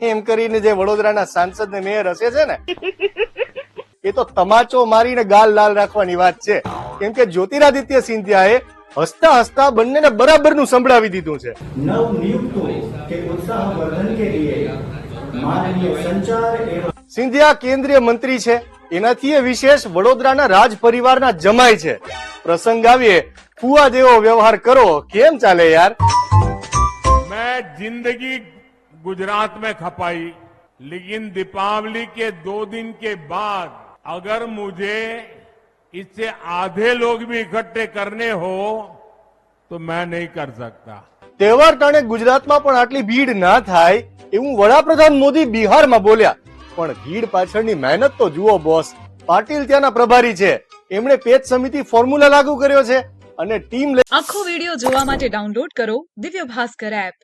એમ કરીને જે વડોદરાના સાંસદ ને મેયર હશે છે ને, એ તો તમાચો મારીને ગાલ લાલ રાખવાની વાત છે. કેમ કે જ્યોતિરાદિત્ય સિંધિયાએ હસતા હસતા બંનેને બરાબરનું સંભળાવી દીધું છે. नवनियुक्तों के उत्साहवर्धन के लिए माननीय संचार एवं સિંધિયા કેન્દ્રીય મંત્રી છે, એનાથી એ વિશેષ વડોદરાના રાજ પરિવારના જમાઈ છે. પ્રસંગ આવીએ ફુવા જેવો વ્યવહાર કરો, કેમ ચાલે યાર? मैं जिंदगी गुजरात में खपाई, लेकिन दीपावली के 2 दिन के बाद अगर मुझे इससे आधे लोग भी इकट्ठे करने हो तो मैं नहीं कर सकता. તહેવાર ટાણે ગુજરાતમાં પણ આટલી ભીડ ના થાય એવું વડાપ્રધાન મોદી બિહારમાં બોલ્યા. પણ ભીડ પાછળની મહેનત તો જુઓ બોસ. પાટીલ ત્યાંના પ્રભારી છે, એમણે પેજ સમિતિ ફોર્મ્યુલા લાગુ કર્યો છે અને ટીમ આખો વિડિયો જોવા માટે ડાઉનલોડ કરો દિવ્ય ભાસ્કર એપ.